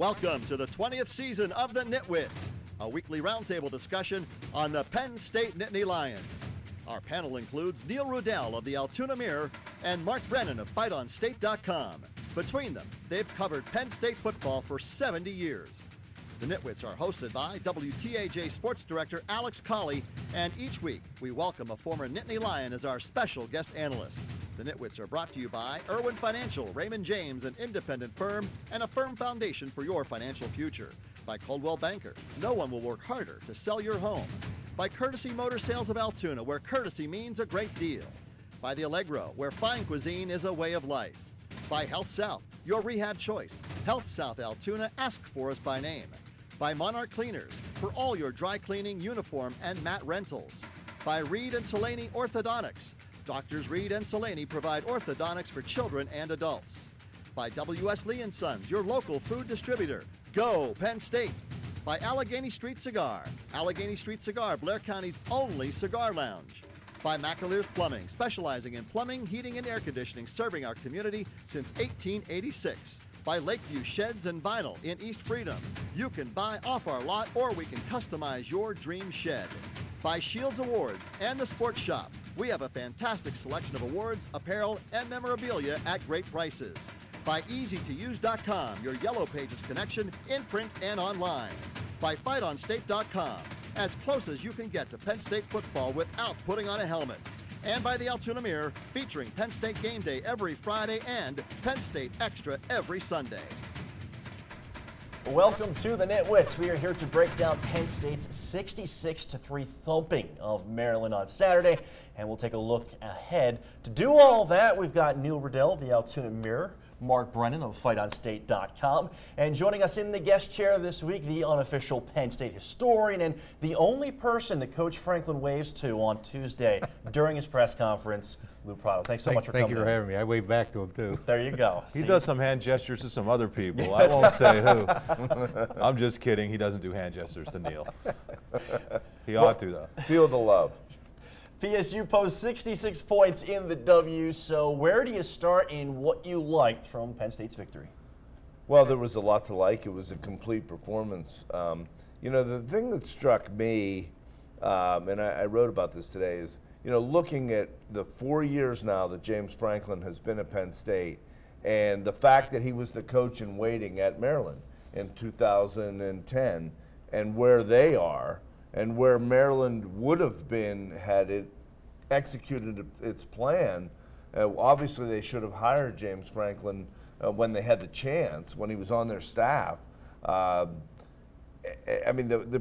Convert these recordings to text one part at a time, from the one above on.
Welcome to the 20th season of the NitWits, a weekly roundtable discussion on the Penn State Nittany Lions. Our panel includes Neil Rudell of the Altoona Mirror and Mark Brennan of FightOnState.com. Between them, they've covered Penn State football for 70 years. The NitWits are hosted by WTAJ Sports Director Alex Colley, and each week we welcome a former Nittany Lion as our special guest analyst. The NitWits are brought to you by Irwin Financial, Raymond James, an independent firm, and a firm foundation for your financial future. By Coldwell Banker, no one will work harder to sell your home. By Courtesy Motor Sales of Altoona, where courtesy means a great deal. By the Allegro, where fine cuisine is a way of life. By Health South, your rehab choice. Health South Altoona, ask for us by name. By Monarch Cleaners, for all your dry cleaning, uniform, and mat rentals. By Reed and Solani Orthodontics. Doctors Reed and Solani provide orthodontics for children and adults. By W.S. Lee & Sons, your local food distributor. Go Penn State! By Allegheny Street Cigar. Allegheny Street Cigar, Blair County's only cigar lounge. By McAleer's Plumbing, specializing in plumbing, heating, and air conditioning, serving our community since 1886. By Lakeview Sheds and Vinyl in East Freedom. You can buy off our lot or we can customize your dream shed. By Shields Awards and the Sports Shop. We have a fantastic selection of awards, apparel, and memorabilia at great prices. By EasyToUse.com, your Yellow Pages connection in print and online. By FightOnState.com, as close as you can get to Penn State football without putting on a helmet. And by the Altoona Mirror, featuring Penn State Game Day every Friday and Penn State Extra every Sunday. Welcome to the NitWits. We are here to break down Penn State's 66-3 thumping of Maryland on Saturday, and we'll take a look ahead. To do all that, we've got Neil Rudell of the Altoona Mirror, Mark Brennan of FightOnState.com, and joining us in the guest chair this week, the unofficial Penn State historian and the only person that Coach Franklin waves to on Tuesday during his press conference, Lou Prado. Thanks so much for coming. Thank you for having me. I wave back to him, too. There you go. He does some hand gestures to some other people. I won't say who. I'm just kidding. He doesn't do hand gestures to Neil. He ought to, though. Feel the love. PSU posed 66 points in the W, so where do you start in what you liked from Penn State's victory? Well, there was a lot to like. It was a complete performance. The thing that struck me, and I wrote about this today, is, looking at the 4 years now that James Franklin has been at Penn State and the fact that he was the coach in waiting at Maryland in 2010 and where they are and where Maryland would have been had it executed its plan. Obviously, they should have hired James Franklin when they had the chance, when he was on their staff. The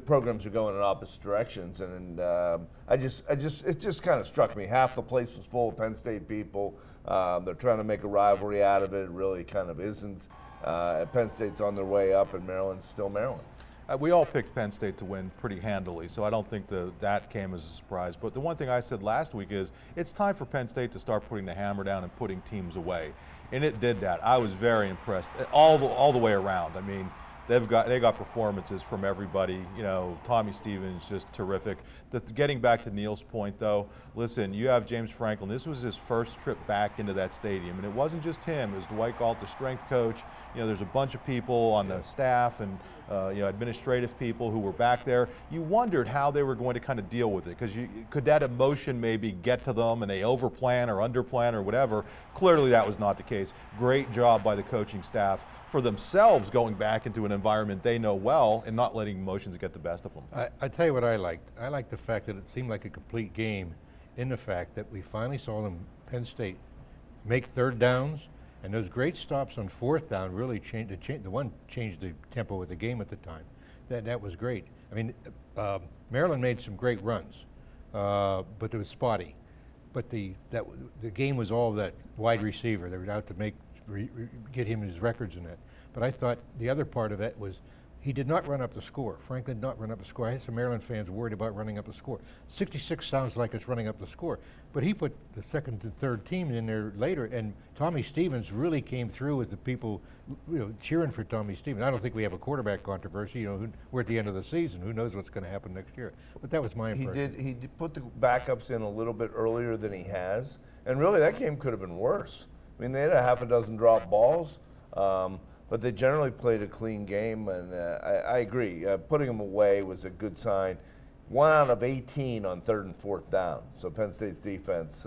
programs are going in opposite directions, and it just kind of struck me. Half the place was full of Penn State people. They're trying to make a rivalry out of it. It really kind of isn't. Penn State's on their way up, and Maryland's still Maryland. We all picked Penn State to win pretty handily, so I don't think that came as a surprise. But the one thing I said last week is it's time for Penn State to start putting the hammer down and putting teams away, and it did that. I was very impressed all the way around. I mean, they got performances from everybody. Tommy Stevens just terrific. Getting back to Neil's point, though, listen, you have James Franklin. This was his first trip back into that stadium, and it wasn't just him. It was Dwight Galt, the strength coach. There's a bunch of people on the staff and administrative people who were back there. You wondered how they were going to kind of deal with it, because could that emotion maybe get to them and they overplan or underplan or whatever? Clearly, that was not the case. Great job by the coaching staff for themselves going back into an environment they know well and not letting emotions get the best of them. I tell you what I liked. I liked the fact that it seemed like a complete game in the fact that we finally saw them, Penn State, make third downs, and those great stops on fourth down really changed the tempo of the game at the time. That was great. I mean, Maryland made some great runs, but it was spotty. But the game was all that wide receiver. They were out to get him his records in that. But I thought the other part of that was he did not run up the score. Franklin did not run up the score. I had some Maryland fans worried about running up the score. 66 sounds like it's running up the score. But he put the second and third team in there later, and Tommy Stevens really came through with the people cheering for Tommy Stevens. I don't think we have a quarterback controversy. We're at the end of the season. Who knows what's going to happen next year? But that was my impression. He did put the backups in a little bit earlier than he has, and really that game could have been worse. I mean, they had a half a dozen drop balls. but they generally played a clean game, and I agree. Putting them away was a good sign. 1 out of 18 on 3rd and 4th down. So Penn State's defense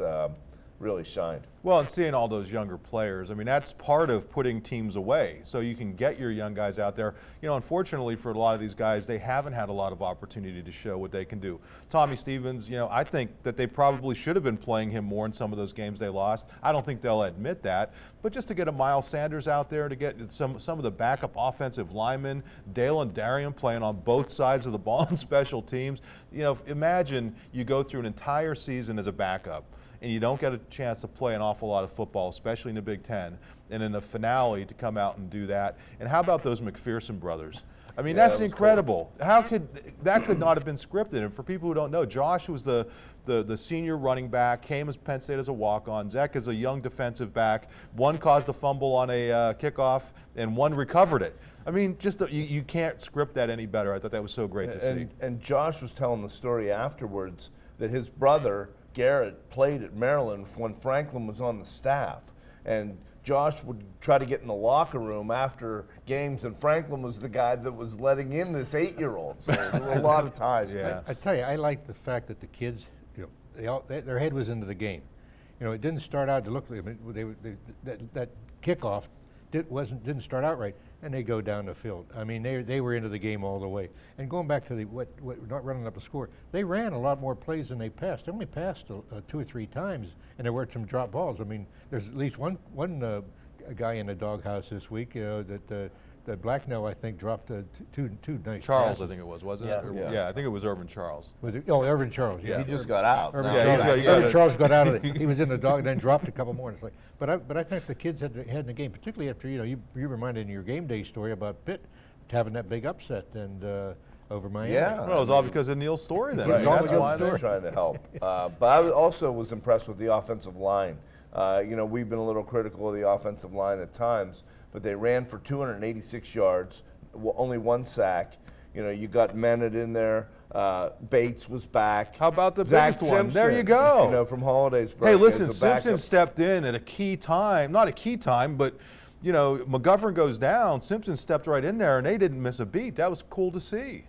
really shined. Well, and seeing all those younger players, I mean, that's part of putting teams away. So you can get your young guys out there. You know, unfortunately for a lot of these guys, they haven't had a lot of opportunity to show what they can do. Tommy Stevens, you know, I think that they probably should have been playing him more in some of those games they lost. I don't think they'll admit that. But just to get a Miles Sanders out there, to get some of the backup offensive linemen, Dale and Darian playing on both sides of the ball in special teams. You know, imagine you go through an entire season as a backup, and you don't get a chance to play an awful lot of football, especially in the Big Ten, and in the finale to come out and do that. And how about those McPherson brothers? I mean, that's incredible. Cool. How could that could not have been scripted? And for people who don't know, Josh was the senior running back, came as Penn State as a walk-on. Zach is a young defensive back. One caused a fumble on a kickoff, and one recovered it. I mean, just you can't script that any better. I thought that was so great to see. And Josh was telling the story afterwards that his brother Garrett played at Maryland when Franklin was on the staff, and Josh would try to get in the locker room after games, and Franklin was the guy that was letting in this 8-year-old. So there were a lot of ties. Yeah. I tell you, I like the fact that the kids, you know, their head was into the game. You know, it didn't start out to look like that kickoff didn't start out right, and they go down the field. I mean, they were into the game all the way. And going back to what not running up a score, they ran a lot more plays than they passed. They only passed 2 or 3 times, and there were some drop balls. I mean, there's at least one guy in the doghouse this week, you know, that Blacknell, I think, dropped two nice Charles, passes. I think it was, wasn't Yeah. it? Yeah, I think it was Irvin Charles. Was it? Oh, Irvin Charles. Yeah. He just got out. Irvin Charles got out of it. He was in the dog, and then dropped a couple more. And it's like, but I think the kids had in the game, particularly after you reminded in your game day story about Pitt having that big upset and over Miami. Yeah. Well, it was all because of Neil's story then. Right. That's why they're trying to help. But I also was impressed with the offensive line. You know, we've been a little critical of the offensive line at times, but they ran for 286 yards, only 1 sack. You know, you got Mennett in there. Bates was back. How about the Zach biggest one? Simpson, There you go. You know, from Holiday's. Hey, listen, Simpson stepped in at a key time. Not a key time, but, you know, McGovern goes down. Simpson stepped right in there, and they didn't miss a beat. That was cool to see.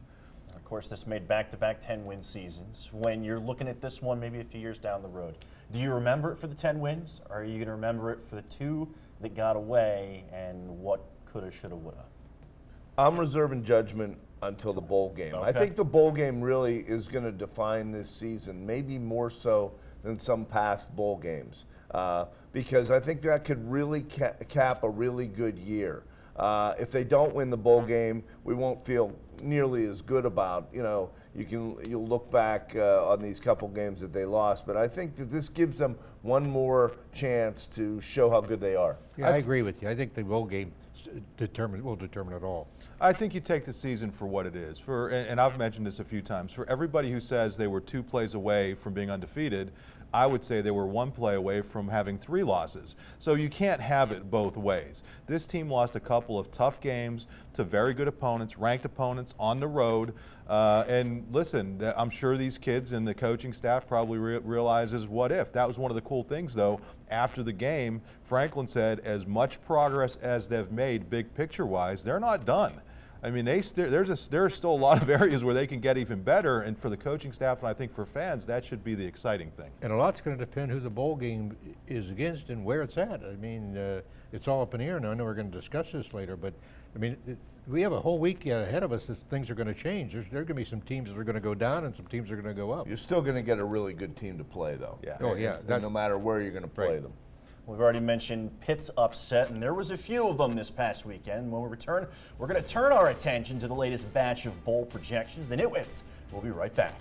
Of course, this made back-to-back 10-win seasons. When you're looking at this one maybe a few years down the road, do you remember it for the 10 wins, or are you going to remember it for the 2 that got away and what coulda, shoulda, woulda? I'm reserving judgment until the bowl game. Okay. I think the bowl game really is going to define this season, maybe more so than some past bowl games, because I think that could really cap a really good year. If they don't win the bowl game, we won't feel nearly as good about, you know, you'll look back on these couple games that they lost, but I think that this gives them one more chance to show how good they are. Yeah, I agree with you. I think the bowl game will determine it all. I think you take the season for what it is. And I've mentioned this a few times. For everybody who says they were 2 plays away from being undefeated, I would say they were 1 play away from having 3 losses. So you can't have it both ways. This team lost a couple of tough games to very good opponents, ranked opponents on the road. And listen, I'm sure these kids and the coaching staff probably realizes what if. That was one of the cool things, though. After the game, Franklin said as much progress as they've made big picture-wise, they're not done. I mean, there's still a lot of areas where they can get even better, and for the coaching staff and I think for fans, that should be the exciting thing. And a lot's going to depend who the bowl game is against and where it's at. I mean, it's all up in the air now. I know we're going to discuss this later, but I mean, we have a whole week ahead of us that things are going to change. There are going to be some teams that are going to go down and some teams are going to go up. You're still going to get a really good team to play, though. Yeah. Oh, yeah. No matter where you're going to play them. We've already mentioned Pitt's upset, and there was a few of them this past weekend. When we return, we're going to turn our attention to the latest batch of bowl projections, the NitWits. We'll be right back.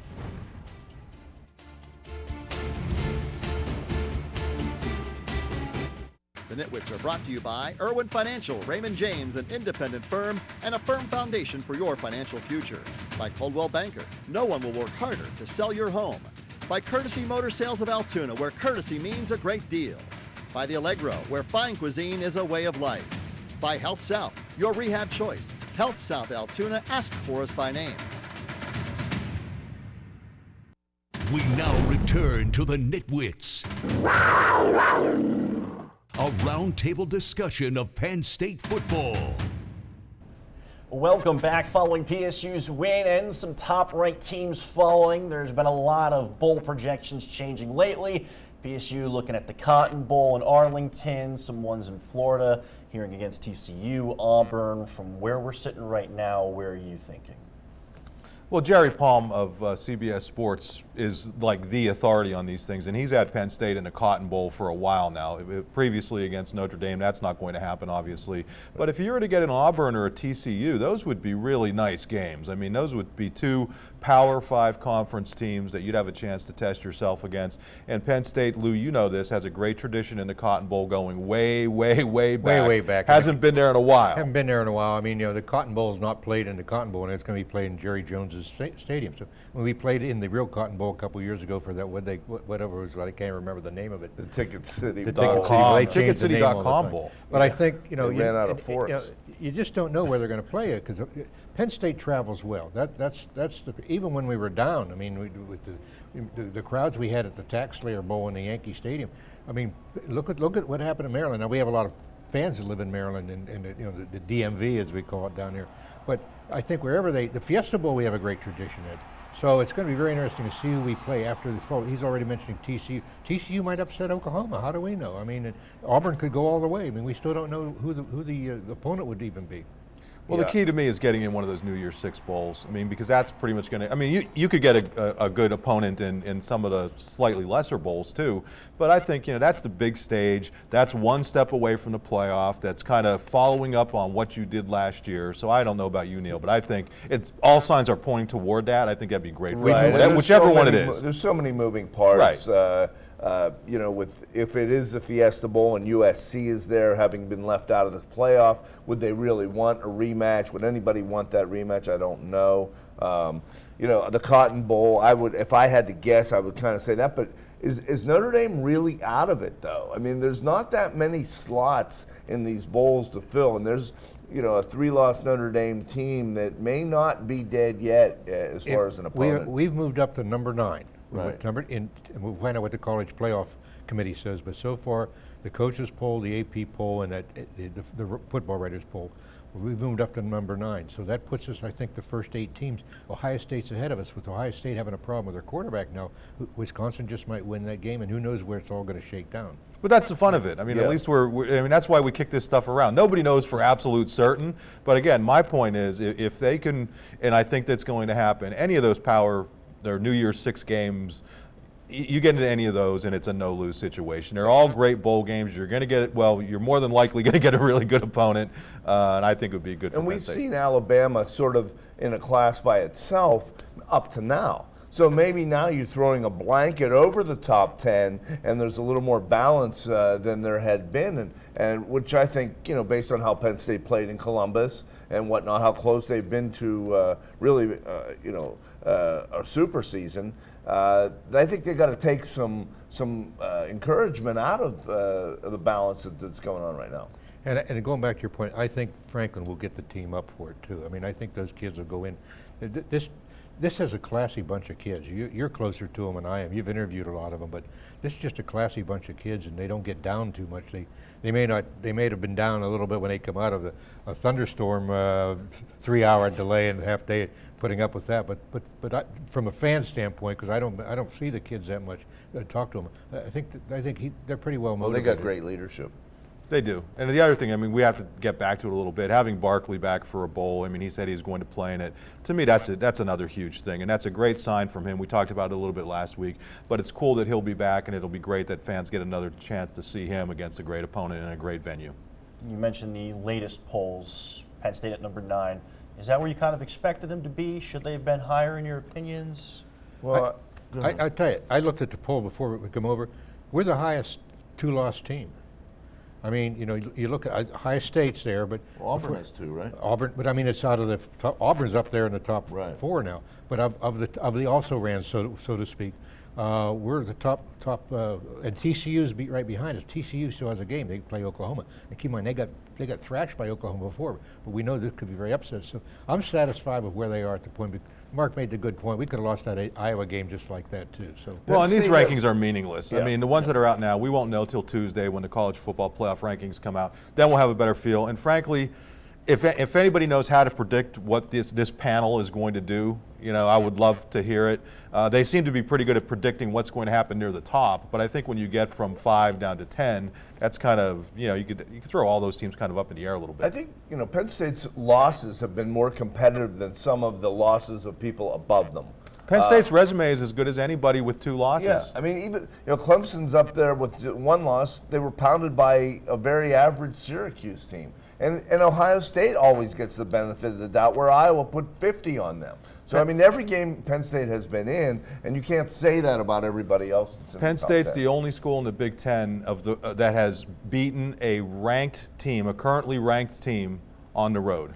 The NitWits are brought to you by Irwin Financial, Raymond James, an independent firm, and a firm foundation for your financial future. By Coldwell Banker, no one will work harder to sell your home. By Courtesy Motor Sales of Altoona, where courtesy means a great deal. By the Allegro, where fine cuisine is a way of life. By Health South, your rehab choice. Health South Altoona, ask for us by name. We now return to the NitWits. a roundtable discussion of Penn State football. Welcome back. Following PSU's win and some top-ranked teams falling, there's been a lot of bowl projections changing lately. PSU looking at the Cotton Bowl in Arlington, some ones in Florida, hearing against TCU, Auburn. From where we're sitting right now, where are you thinking? Well, Jerry Palm of CBS Sports is like the authority on these things, and he's at Penn State in the Cotton Bowl for a while now. Previously against Notre Dame, that's not going to happen, obviously. But if you were to get an Auburn or a TCU, those would be really nice games. I mean, those would be two Power 5 conference teams that you'd have a chance to test yourself against. And Penn State, Lou, you know this, has a great tradition in the Cotton Bowl going way back. Way back. Hasn't been there in a while. Haven't been there in a while. I mean, the Cotton Bowl is not played in the Cotton Bowl, and it's going to be played in Jerry Jones's stadium. So when we played in the real Cotton Bowl a couple of years ago for that, whatever it was, I can't remember the name of it. The Ticket City. Ticketcity.com Bowl. But I think, you ran out of forks. You just don't know where they're going to play it, because Penn State travels well. Even when we were down, I mean, with the crowds we had at the Tax Slayer Bowl in the Yankee Stadium. I mean, look at what happened in Maryland. Now we have a lot of fans that live in Maryland and the DMV, as we call it down here. But I think wherever the Fiesta Bowl, we have a great tradition at. So it's going to be very interesting to see who we play after the fall. He's already mentioning TCU. TCU might upset Oklahoma. How do we know? I mean, Auburn could go all the way. I mean, we still don't know who the opponent would even be. Well, the key to me is getting in one of those New Year's Six bowls. I mean, because that's pretty much going to. I mean, you could get a good opponent in some of the slightly lesser bowls too. But I think that's the big stage. That's one step away from the playoff. That's kind of following up on what you did last year. So I don't know about you, Neil, but I think all signs are pointing toward that. I think that'd be great. Right. Whichever one it is. There's so many moving parts. Right. If it is the Fiesta Bowl and USC is there, having been left out of the playoff, would they really want a rematch? Would anybody want that rematch? I don't know. The Cotton Bowl, if I had to guess, I would kind of say that. But is Notre Dame really out of it, though? I mean, there's not that many slots in these bowls to fill, and there's a 3-loss Notre Dame team that may not be dead yet as far as an opponent. We've moved up to number 9. Right. We'll find out what the college playoff committee says, but so far the coaches poll, the AP poll, and the football writers poll, we've moved up to number 9. So that puts us, I think, the first 8 teams. Ohio State's ahead of us, with Ohio State having a problem with their quarterback now. Wisconsin just might win that game, and who knows where it's all going to shake down. But that's the fun of it. I mean, at least that's why we kick this stuff around. Nobody knows for absolute certain. But again, my point is, if they can, and I think that's going to happen, any of those their New Year's Six games, you get into any of those and it's a no-lose situation. They're all great bowl games. You're going to get you're more than likely going to get a really good opponent, and I think it would be good for Penn State. And we've seen Alabama sort of in a class by itself up to now. So maybe now you're throwing a blanket over the top 10, and there's a little more balance than there had been, and which I think, based on how Penn State played in Columbus and whatnot, how close they've been to a super season. I think they've got to take some encouragement out of the balance that's going on right now. And going back to your point, I think Franklin will get the team up for it too. I mean, I think those kids will go in. This is a classy bunch of kids. You're closer to them than I am. You've interviewed a lot of them, but this is just a classy bunch of kids, and they don't get down too much. They may have been down a little bit when they come out of a thunderstorm, 3-hour delay and a half day, putting up with that. But from a fan standpoint, because I don't see the kids that much, talk to them. I think they're pretty well motivated. Well, they got great leadership. They do. And the other thing, I mean, we have to get back to it a little bit. Having Barkley back for a bowl, I mean, he said he's going to play in it. To me, that's another huge thing, and that's a great sign from him. We talked about it a little bit last week, but it's cool that he'll be back, and it'll be great that fans get another chance to see him against a great opponent in a great venue. You mentioned the latest polls, Penn State at number 9. Is that where you kind of expected them to be? Should they have been higher in your opinions? Well, I tell you, I looked at the poll before we come over. We're the highest 2-loss team. I mean, you look at Ohio State's there, but Auburn has 2, right? Auburn, but I mean, it's out of Auburn's up there in the top 4 now. But of the also ran, so to speak, We're the top, and TCU's right behind us. TCU still has a game. They play Oklahoma. And keep in mind, they got thrashed by Oklahoma before, but we know this could be very upset. So I'm satisfied with where they are at the point. Mark made the good point. We could have lost that Iowa game just like that too. So well, and these rankings are meaningless. Yeah. I mean, the ones that are out now, we won't know till Tuesday when the college football playoff rankings come out. Then we'll have a better feel. And frankly, if anybody knows how to predict what this panel is going to do, I would love to hear it. They seem to be pretty good at predicting what's going to happen near the top, but I think when you get from 5 down to 10, that's kind of, you could throw all those teams kind of up in the air a little bit. I think, Penn State's losses have been more competitive than some of the losses of people above them. Penn State's resume is as good as anybody with 2 losses. Yeah, I mean, even Clemson's up there with 1 loss. They were pounded by a very average Syracuse team. And Ohio State always gets the benefit of the doubt, where Iowa put 50 on them. So, I mean, every game Penn State has been in, and you can't say that about everybody else that's in Penn the top State's 10. the only school in the Big Ten that has beaten a ranked team, a currently ranked team, on the road.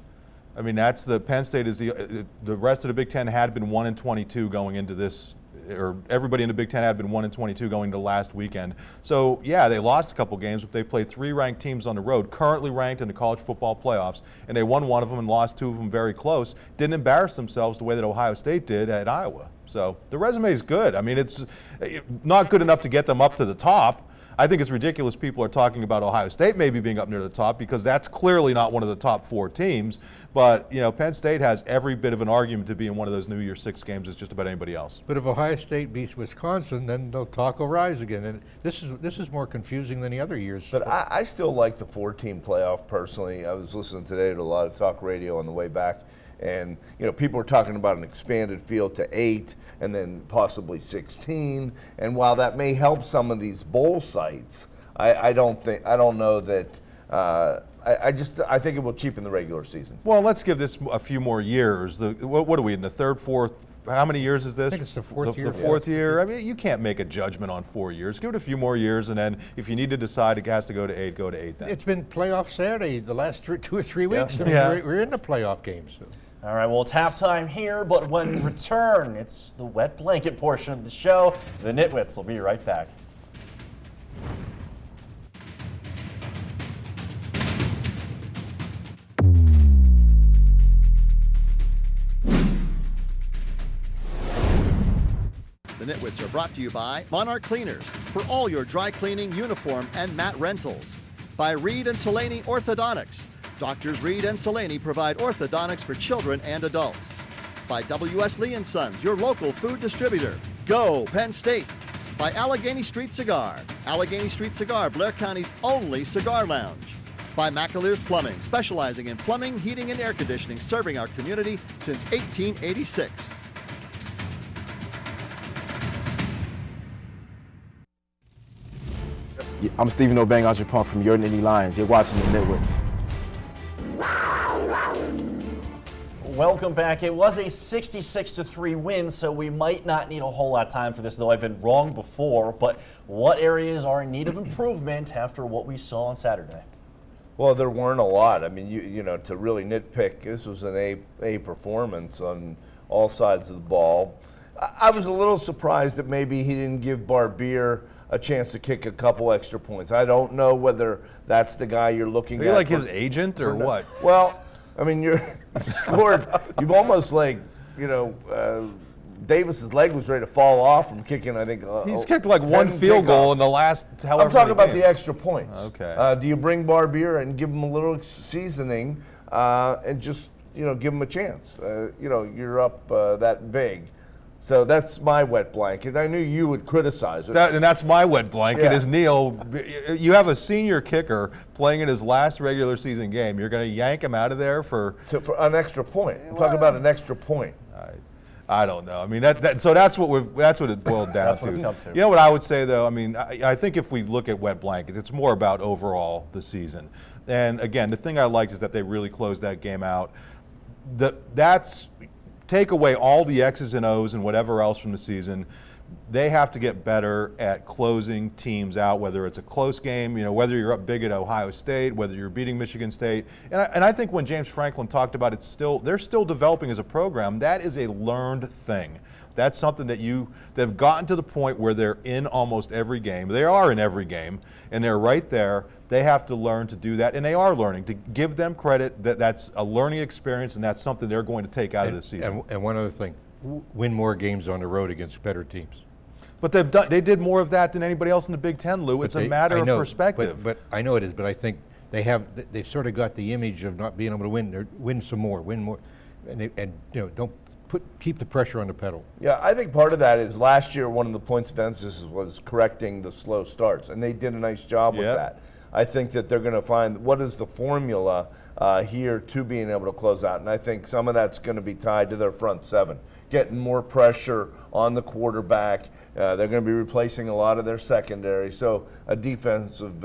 I mean, that's Penn State is the rest of the Big Ten had been 1-22 going into this, or everybody in the Big Ten had been 1-22 going to last weekend. So yeah, they lost a couple games, but they played 3 ranked teams on the road, currently ranked in the college football playoffs, and they won 1 of them and lost 2 of them very close. Didn't embarrass themselves the way that Ohio State did at Iowa. So the resume is good. I mean, it's not good enough to get them up to the top. I think it's ridiculous people are talking about Ohio State maybe being up near the top, because that's clearly not one of the top 4 teams. But, Penn State has every bit of an argument to be in one of those New Year's 6 games as just about anybody else. But if Ohio State beats Wisconsin, then they'll talk will rise again. And this is more confusing than the other years. But I still like the 4-team playoff personally. I was listening today to a lot of talk radio on the way back. And, people are talking about an expanded field to 8 and then possibly 16. And while that may help some of these bowl sites, I don't know that, I think it will cheapen the regular season. Well, let's give this a few more years. What are we in the 3rd, 4th? How many years is this? I think it's the 4th year. The 4th year. I mean, you can't make a judgment on 4 years. Give it a few more years, and then if you need to decide it has to go to 8, go to 8 then. It's been playoff Saturday the last 2 or 3 weeks. Yeah. I mean, we're in the playoff games. So. All right, well, it's halftime here, but when we return, it's the wet blanket portion of the show. The NitWits will be right back. The Nitwits are brought to you by Monarch Cleaners for all your dry cleaning, uniform, and mat rentals. By Reed and Solaney Orthodontics. Doctors Reed and Solaney provide orthodontics for children and adults. By W.S. Lee & Sons, your local food distributor. Go Penn State. By Allegheny Street Cigar. Allegheny Street Cigar, Blair County's only cigar lounge. By McAleer's Plumbing, specializing in plumbing, heating, and air conditioning, serving our community since 1886. I'm Stephen O'Bang Entrepreneur from your Nittany Lions. You're watching the NitWits. Welcome back. It was a 66-3 win, so we might not need a whole lot of time for this, though I've been wrong before. But what areas are in need of improvement after what we saw on Saturday? Well, there weren't a lot. I mean, to really nitpick, this was an A performance on all sides of the ball. I was a little surprised that maybe he didn't give Barbier a chance to kick a couple extra points. I don't know whether that's the guy you're looking at. Are you like his agent or what? Well, I mean, you've almost Davis's leg was ready to fall off from kicking, I think. He's kicked like 1 field goal in the last however I'm talking about games. the extra points. Okay. Do you bring Barbier and give him a little seasoning and just, give him a chance? You're up that big. So that's my wet blanket. I knew you would criticize it. And that's my wet blanket, Yeah. is Neil. You have a senior kicker playing in his last regular season game. You're going to yank him out of there for an extra point. I'm talking about an extra point. I don't know. I mean, so that's what it boiled down That's to. what it's come to. You know what I would say, though? I mean, I think if we look at wet blankets, it's more about overall the season. And again, the thing I liked is that they really closed that game out. Take away all the X's and O's and whatever else from the season. they have to get better at closing teams out, whether it's a close game, whether you're up big at Ohio State, whether you're beating Michigan State. And I think when James Franklin talked about they're still developing as a program, that is a learned thing. That's something that they've gotten to the point where they're in almost every game. They are in every game, and they're right there. They have to learn to do that, and they are learning. To give them credit, that's a learning experience, and that's something they're going to take out of this season. And one other thing, win more games on the road against better teams. But they did more of that than anybody else in the Big Ten, Lou. It's a matter of perspective. But I know it is. But I think they've sort of got the image of not being able to win. Or win some more, and don't keep the pressure on the pedal. Yeah, I think part of that is last year one of the points of emphasis was correcting the slow starts, and they did a nice job with that. I think that they're going to find what is the formula here to being able to close out, and I think some of that's going to be tied to their front seven, getting more pressure on the quarterback. They're going to be replacing a lot of their secondary, so a defensive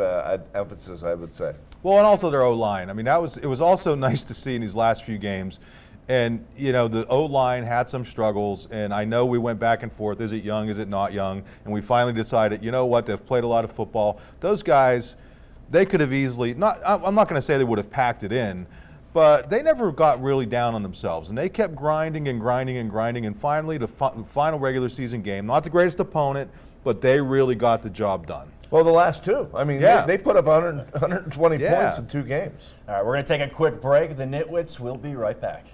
emphasis, I would say. Well, and also their O-line. I mean, it was also nice to see in these last few games. And, the O-line had some struggles, and I know we went back and forth. Is it young? Is it not young? And we finally decided, you know what, they've played a lot of football. Those guys, they could have easily, I'm not going to say they would have packed it in, but they never got really down on themselves. And they kept grinding and grinding and grinding, and finally the final regular season game, not the greatest opponent, but they really got the job done. Well, the last two. I mean, they put up 120 points in 2 games. All right, we're going to take a quick break. The Nitwits will be right back.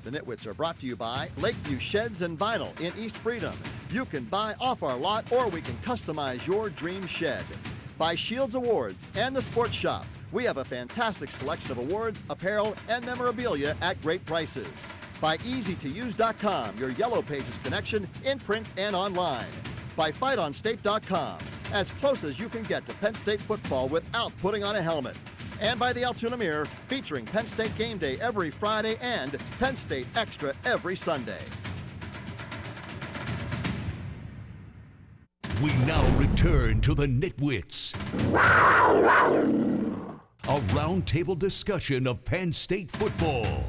The Nitwits are brought to you by Lakeview Sheds and Vinyl in East Freedom. You can buy off our lot, or we can customize your dream shed. By Shields Awards and the Sports Shop. We have a fantastic selection of awards, apparel, and memorabilia at great prices. By EasyToUse.com, your Yellow Pages connection in print and online. By FightOnState.com, as close as you can get to Penn State football without putting on a helmet. And by the Altoona Mirror, featuring Penn State Game Day every Friday and Penn State Extra every Sunday. We now return to the Nitwits. A roundtable discussion of Penn State football.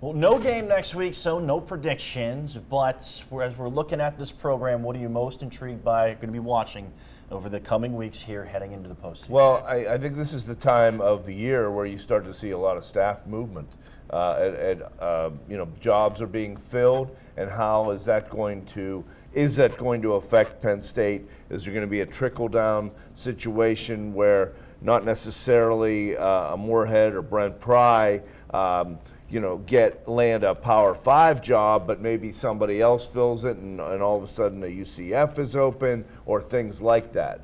Well, no game next week, so no predictions. But as we're looking at this program, what are you most intrigued by, going to be watching over the coming weeks here heading into the postseason? Well, I think this is the time of the year where you start to see a lot of staff movement. Jobs are being filled, and how is that going to affect Penn State? Is there going to be a trickle-down situation where not necessarily a Moorhead or Brent Pry land a Power 5 job, but maybe somebody else fills it, and all of a sudden a UCF is open, or things like that.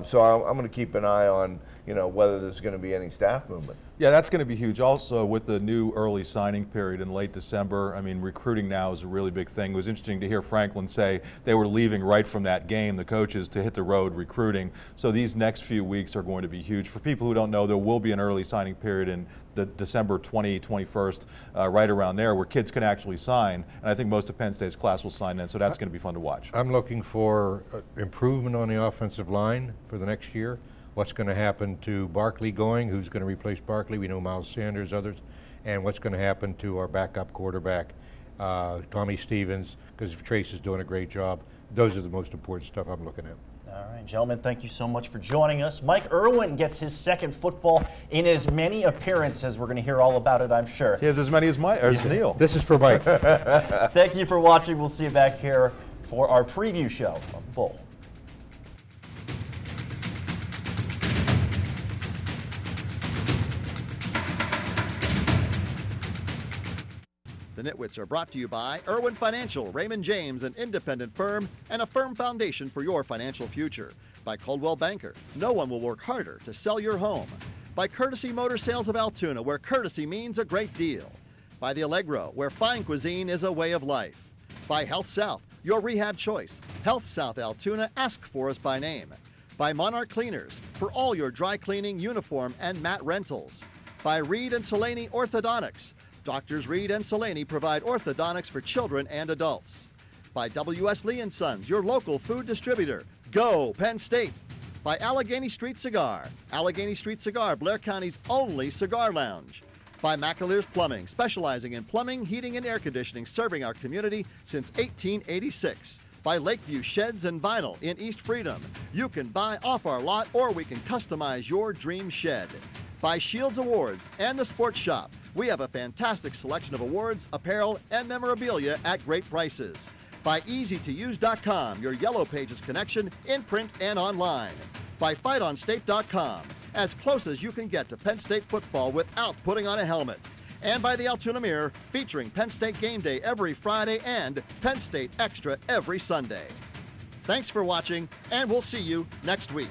So I'm going to keep an eye on whether there's going to be any staff movement. Yeah, that's going to be huge. Also, with the new early signing period in late December, I mean, recruiting now is a really big thing. It was interesting to hear Franklin say they were leaving right from that game, the coaches, to hit the road recruiting. So these next few weeks are going to be huge. For people who don't know, there will be an early signing period in the December 21st, right around there, where kids can actually sign. And I think most of Penn State's class will sign then, so that's going to be fun to watch. I'm looking for improvement on the offensive line for the next year. What's going to happen to Barkley going? Who's going to replace Barkley? We know Miles Sanders, others. And what's going to happen to our backup quarterback, Tommy Stevens, because Trace is doing a great job. Those are the most important stuff I'm looking at. All right, gentlemen, thank you so much for joining us. Mike Irwin gets his second football in as many appearances. We're going to hear all about it, I'm sure. He has as many as Neil. This is for Mike. Thank you for watching. We'll see you back here for our preview show of the Bowl. The Nitwits are brought to you by Irwin Financial, Raymond James, an independent firm, and a firm foundation for your financial future. By Coldwell Banker, no one will work harder to sell your home. By Courtesy Motor Sales of Altoona, where courtesy means a great deal. By the Allegro, where fine cuisine is a way of life. By Health South, your rehab choice. Health South Altoona, ask for us by name. By Monarch Cleaners, for all your dry cleaning, uniform, and mat rentals. By Reed and Solani Orthodontics. Doctors Reed and Solani provide orthodontics for children and adults. By W.S. Lee & Sons, your local food distributor. Go, Penn State! By Allegheny Street Cigar. Allegheny Street Cigar, Blair County's only cigar lounge. By McAleer's Plumbing, specializing in plumbing, heating, and air conditioning, serving our community since 1886. By Lakeview Sheds and Vinyl in East Freedom. You can buy off our lot or we can customize your dream shed. By Shields Awards and the Sports Shop. We have a fantastic selection of awards, apparel, and memorabilia at great prices. By EasyToUse.com, your Yellow Pages connection in print and online. By FightOnState.com, as close as you can get to Penn State football without putting on a helmet. And by the Altoona Mirror, featuring Penn State Game Day every Friday and Penn State Extra every Sunday. Thanks for watching, and we'll see you next week.